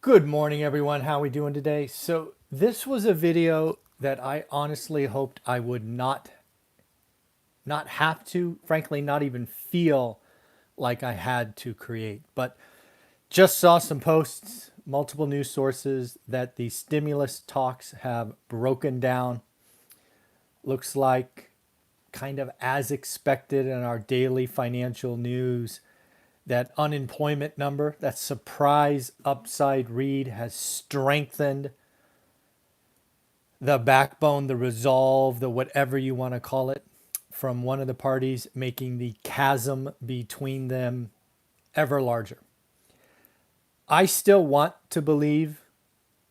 Good morning, everyone. How are we doing today? So this was a video that I honestly hoped I would not have to, frankly, not even feel like I had to create. But just saw some posts, multiple news sources that the stimulus talks have broken down. Looks like kind of as expected in our daily financial news. That unemployment number, that surprise upside read has strengthened the backbone, the resolve, the whatever you want to call it, from one of the parties, making the chasm between them ever larger. I still want to believe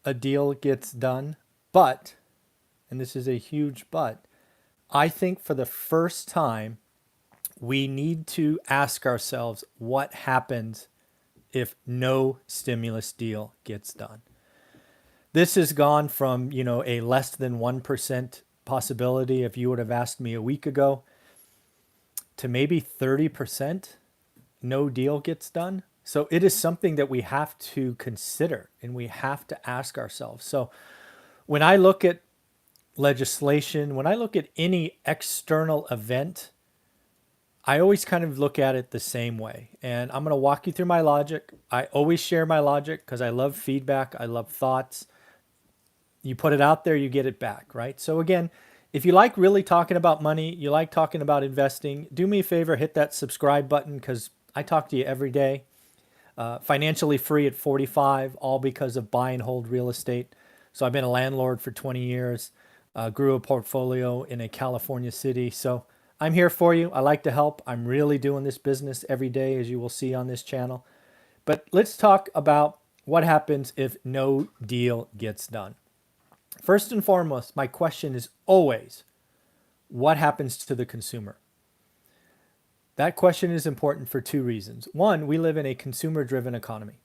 a deal gets done, but, and this is a huge but, I think for the first time, we need to ask ourselves what happens if no stimulus deal gets done. This has gone from, a less than 1% possibility if you would have asked me a week ago to maybe 30% no deal gets done. So it is something that we have to consider and we have to ask ourselves. So when I look at legislation, when I look at any external event, I always kind of look at it the same way. And I'm going to walk you through my logic. I always share my logic because I love feedback, I love thoughts. You put it out there, you get it back, right? So again, if you like really talking about money, you like talking about investing, do me a favor, hit that subscribe button because I talk to you every day. Financially free at 45, all because of buy and hold real estate. So I've been a landlord for 20 years, grew a portfolio in a California city. So I'm here for you. I like to help. I'm really doing this business every day, as you will see on this channel. But let's talk about what happens if no deal gets done. First and foremost, my question is always, what happens to the consumer? That question is important for two reasons. One, we live in a consumer-driven economy.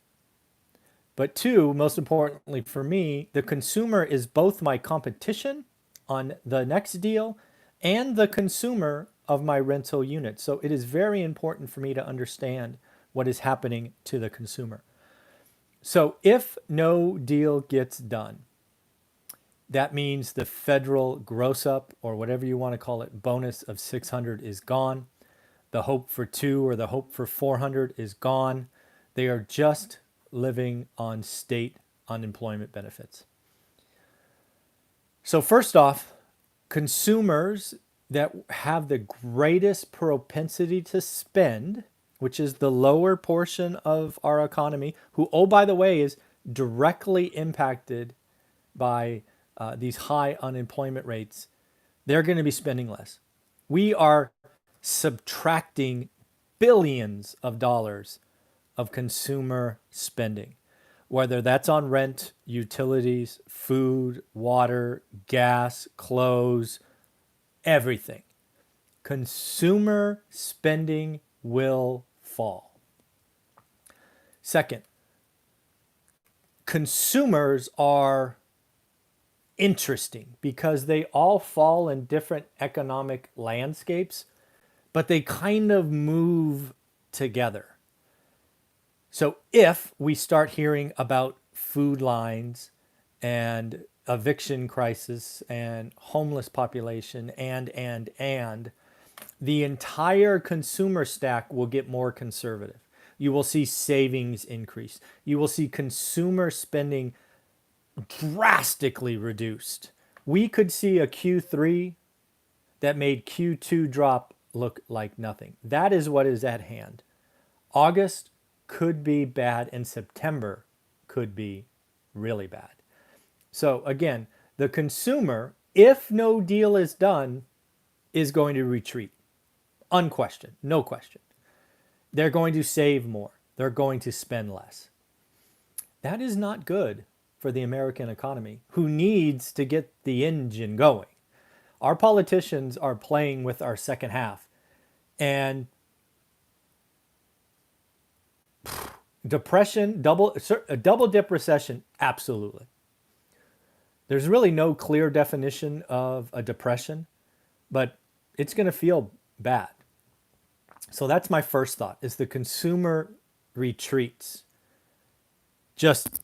But two, most importantly for me, the consumer is both my competition on the next deal and the consumer of my rental unit. So it is very important for me to understand what is happening to the consumer. So if no deal gets done, that means the federal gross up, or whatever you want to call it, bonus of 600 is gone. The hope for 2 or the hope for 400 is gone. They are just living on state unemployment benefits. So first off, consumers that have the greatest propensity to spend, which is the lower portion of our economy, who, oh, by the way, is directly impacted by these high unemployment rates, they're going to be spending less. We are subtracting billions of dollars of consumer spending, whether that's on rent, utilities, food, water, gas, clothes, everything. Consumer spending will fall. Second, consumers are interesting because they all fall in different economic landscapes, but they kind of move together. So if we start hearing about food lines and eviction crisis and homeless population and the entire consumer stack will get more conservative. You will see savings increase. You will see consumer spending drastically reduced. We could see a Q3 that made Q2 drop look like nothing. That is what is at hand. August could be bad and September could be really bad. So again, the consumer, if no deal is done, is going to retreat. Unquestioned, no question. They're going to save more. They're going to spend less. That is not good for the American economy, who needs to get the engine going. Our politicians are playing with our second half. And depression, a double dip recession, absolutely. There's really no clear definition of a depression, but it's going to feel bad. So that's my first thought, is the consumer retreats. Just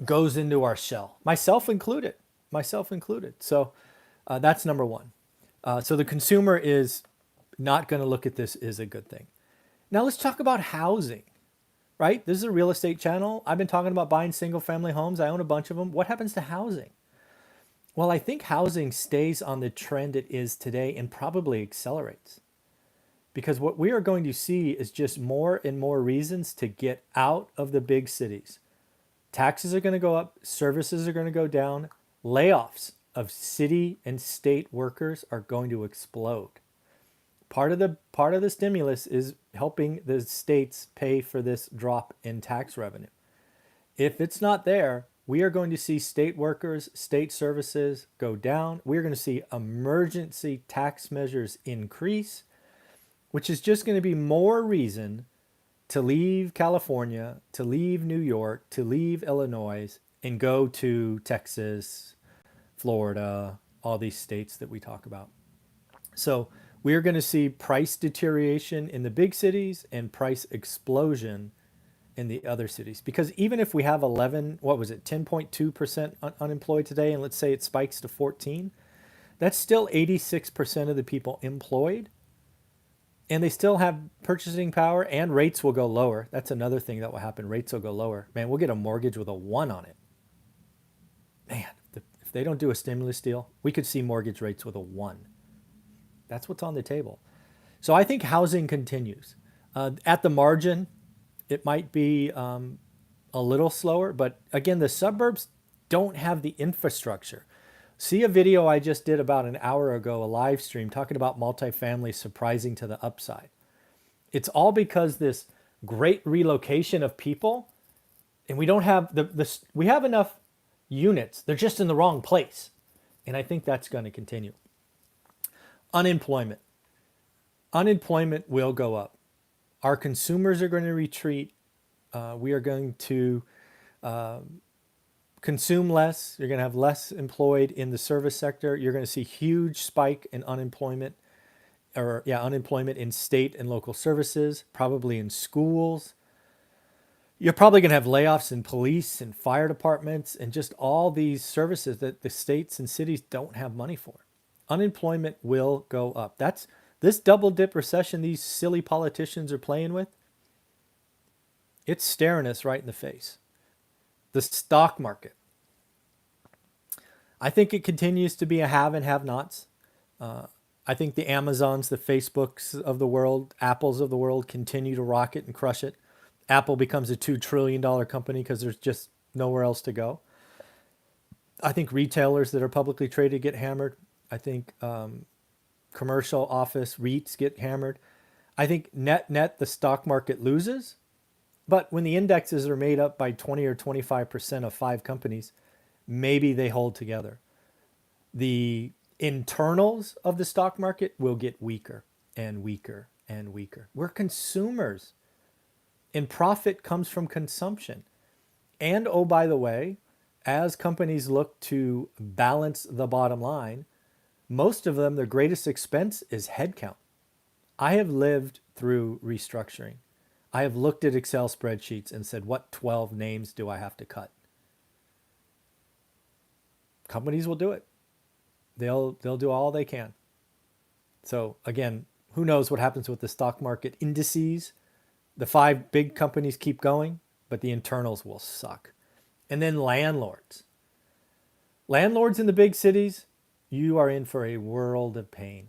goes into our shell, myself included, myself included. So that's number one. So the consumer is not going to look at this as a good thing. Now let's talk about housing, right? This is a real estate channel. I've been talking about buying single family homes. I own a bunch of them. What happens to housing? Well, I think housing stays on the trend it is today and probably accelerates. Because what we are going to see is just more and more reasons to get out of the big cities. Taxes are going to go up, services are going to go down, layoffs of city and state workers are going to explode. Part of the stimulus is helping the states pay for this drop in tax revenue. If it's not there, we are going to see state workers, state services go down. We're going to see emergency tax measures increase, which is just going to be more reason to leave California, to leave New York, to leave Illinois, and go to Texas, Florida, all these states that we talk about. So we're going to see price deterioration in the big cities and price explosion in the other cities. Because even if we have 10.2% unemployed today, and let's say it spikes to 14, that's still 86% of the people employed. And they still have purchasing power, and rates will go lower. That's another thing that will happen. Rates will go lower. Man, we'll get a mortgage with a 1 on it. Man, if they don't do a stimulus deal, we could see mortgage rates with a 1. That's what's on the table. So I think housing continues. At the margin, it might be a little slower, but again, the suburbs don't have the infrastructure. See a video I just did about an hour ago, a live stream, talking about multifamily surprising to the upside. It's all because this great relocation of people, and we don't have we have enough units. They're just in the wrong place. And I think that's going to continue. Unemployment. Unemployment will go up. Our consumers are going to retreat. We are going to consume less. You're going to have less employed in the service sector. You're going to see huge spike in unemployment in state and local services, probably in schools. You're probably going to have layoffs in police and fire departments and just all these services that the states and cities don't have money for. Unemployment will go up. That's this double dip recession these silly politicians are playing with. It's staring us right in the face. The stock market. I think it continues to be a have and have-nots. I think the Amazons, the Facebooks of the world, Apples of the world continue to rock it and crush it. Apple becomes a $2 trillion company because there's just nowhere else to go. I think retailers that are publicly traded get hammered. I think commercial office REITs get hammered. I think net the stock market loses. But when the indexes are made up by 20 or 25% of 5 companies, maybe they hold together. The internals of the stock market will get weaker and weaker and weaker. We're consumers, and profit comes from consumption. And oh, by the way, as companies look to balance the bottom line, most of them, their greatest expense is headcount. I have lived through restructuring. I have looked at Excel spreadsheets and said, what 12 names do I have to cut? Companies will do it. They'll do all they can. So again, who knows what happens with the stock market indices? The 5 big companies keep going, but the internals will suck. And then landlords. Landlords in the big cities, you are in for a world of pain.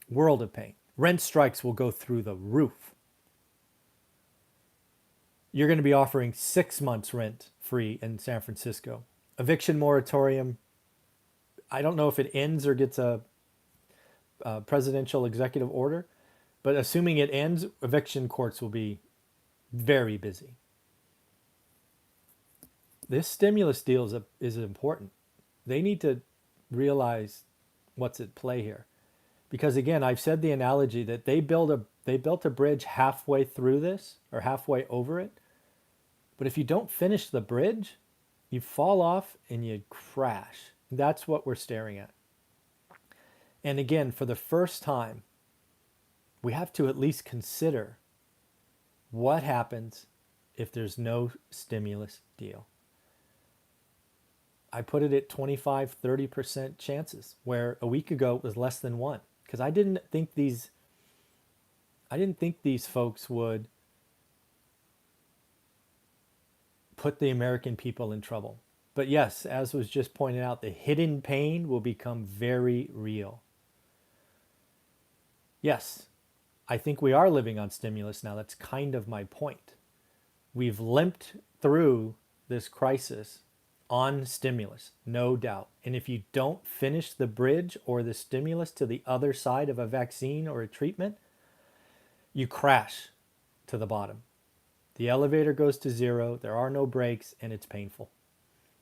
World of pain. Rent strikes will go through the roof. You're going to be offering 6 months rent free in San Francisco. Eviction moratorium, I don't know if it ends or gets a presidential executive order, but assuming it ends, eviction courts will be very busy. This stimulus deal is important. They need to realize what's at play here. Because again, I've said the analogy that they built a bridge halfway through this or halfway over it. But if you don't finish the bridge, you fall off and you crash. That's what we're staring at. And again, for the first time, we have to at least consider what happens if there's no stimulus deal. I put it at 25, 30% chances, where a week ago it was less than one. Because I didn't think these folks would put the American people in trouble. But yes, as was just pointed out, the hidden pain will become very real. Yes, I think we are living on stimulus now. That's kind of my point. We've limped through this crisis on stimulus, no doubt. And if you don't finish the bridge or the stimulus to the other side of a vaccine or a treatment, you crash to the bottom. The elevator goes to zero, there are no brakes, and it's painful.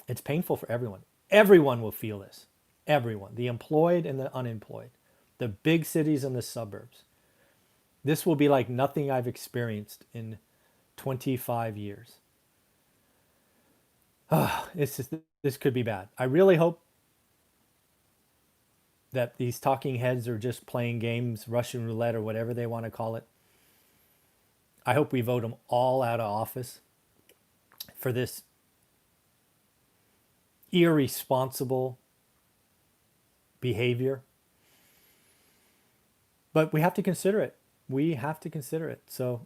It's painful for everyone. Everyone will feel this. Everyone, the employed and the unemployed, the big cities and the suburbs. This will be like nothing I've experienced in 25 years. This could be bad. I really hope that these talking heads are just playing games, Russian roulette or whatever they want to call it. I hope we vote them all out of office for this irresponsible behavior. But we have to consider it. We have to consider it. So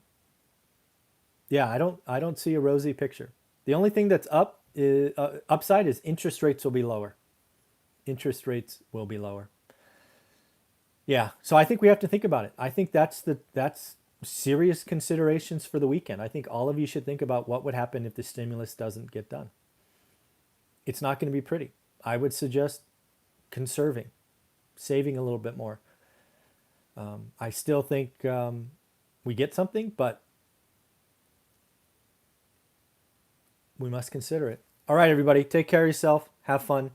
yeah, I don't see a rosy picture. The only thing that's upside is interest rates will be lower. Interest rates will be lower. Yeah, so I think we have to think about it. I think that's serious considerations for the weekend. I think all of you should think about what would happen if the stimulus doesn't get done. It's not going to be pretty. I would suggest conserving, saving a little bit more. I still think we get something, but we must consider it. All right, everybody, take care of yourself. Have fun.